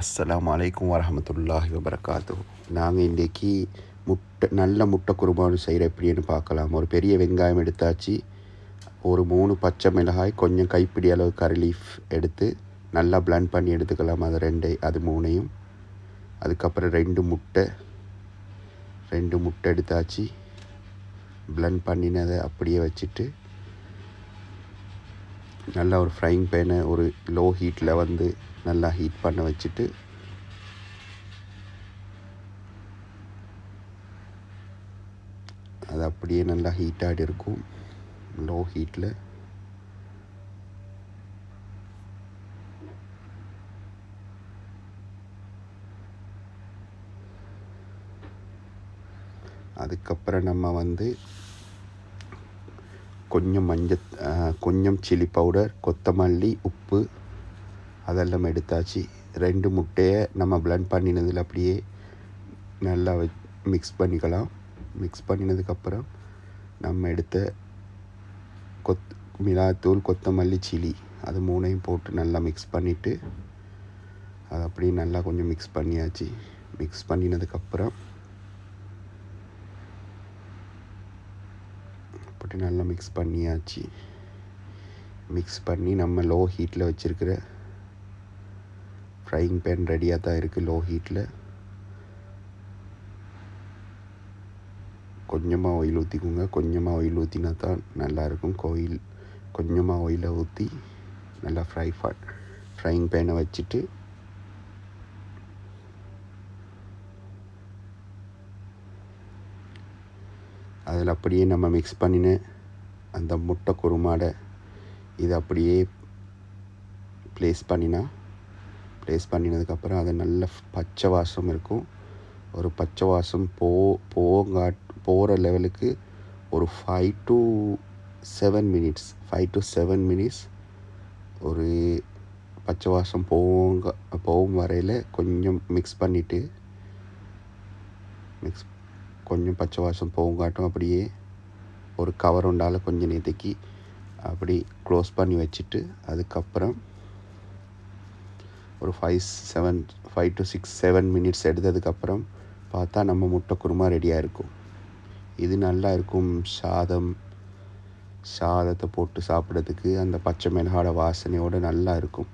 அஸ்ஸலாமு அலைக்கும் வரஹமத்துல்லாஹி வபரகாத்துஹு. நாங்கள் இன்றைக்கி நல்ல முட்டை குருமான்னு செய்கிற எப்படின்னு பார்க்கலாம். ஒரு பெரிய வெங்காயம் எடுத்தாச்சு, ஒரு 3 பச்சை மிளகாய், கொஞ்சம் கைப்பிடி அளவு கறி லீஃப் எடுத்து நல்லா பிளண்ட் பண்ணி எடுத்துக்கலாம். அது 3ஐயும். அதுக்கப்புறம் 2 முட்டை எடுத்தாச்சு, பிளண்ட் பண்ணினதை அப்படியே வச்சுட்டு நல்லா ஒரு ஃப்ரைங் பேனை ஒரு லோ ஹீட்டில் நல்லா ஹீட் பண்ண வச்சுட்டு அது அப்படியே நல்லா ஹீட்டாகிட்டு இருக்கும். லோ ஹீட்டில் அதுக்கப்புறம் நம்ம கொஞ்சம் சில்லி பவுடர், கொத்தமல்லி, உப்பு அதெல்லாம் எடுத்தாச்சு. 2 முட்டையை நம்ம பிளண்ட் பண்ணினதில் அப்படியே நல்லா மிக்ஸ் பண்ணிக்கலாம். மிக்ஸ் பண்ணினதுக்கப்புறம் நம்ம எடுத்த மிளகாத்தூள், கொத்தமல்லி, சில்லி அது 3ஐயும் போட்டு நல்லா மிக்ஸ் பண்ணிவிட்டு அது அப்படியே நல்லா கொஞ்சம் மிக்ஸ் பண்ணியாச்சு. மிக்ஸ் பண்ணினதுக்கப்புறம் அப்படி நல்லா மிக்ஸ் பண்ணியாச்சு. மிக்ஸ் பண்ணி நம்ம லோ ஹீட்டில் வச்சுருக்கிற ஃப்ரைங் பேன் ரெடியாக தான் இருக்குது. லோ ஹீட்டில் கொஞ்சமாக ஆயில் ஊற்றிக்கோங்க. கொஞ்சமாக ஆயில் ஊற்றினா தான் நல்லாயிருக்கும். கொஞ்சமாக ஆயிலை ஊற்றி நல்லா ஃப்ரைங் பேனை வச்சுட்டு அதில் அப்படியே நம்ம மிக்ஸ் பண்ணின அந்த முட்டை குருமாடை இது அப்படியே ப்ளேஸ் பண்ணினதுக்கப்புறம் அது நல்ல பச்சை வாசம் இருக்கும். ஒரு பச்சை வாசம் போகிற லெவலுக்கு ஒரு 5 to 7 minutes ஒரு பச்சை வாசம் போகும் வரையில் கொஞ்சம் மிக்ஸ் பண்ணிவிட்டு கொஞ்சம் பச்சை வாசம் போகாட்டும் அப்படியே ஒரு கவர் உண்டால் கொஞ்சம் நேற்றுக்கு அப்படி க்ளோஸ் பண்ணி வச்சுட்டு அதுக்கப்புறம் ஒரு 5 to 7 minutes எடுத்ததுக்கப்புறம் பார்த்தா நம்ம முட்டை குருமா ரெடியாக இருக்கும். இது நல்லா இருக்கும். சாதத்தை போட்டு சாப்பிட்றதுக்கு அந்த பச்சை மிளகாயோட வாசனையோடு நல்லா இருக்கும்.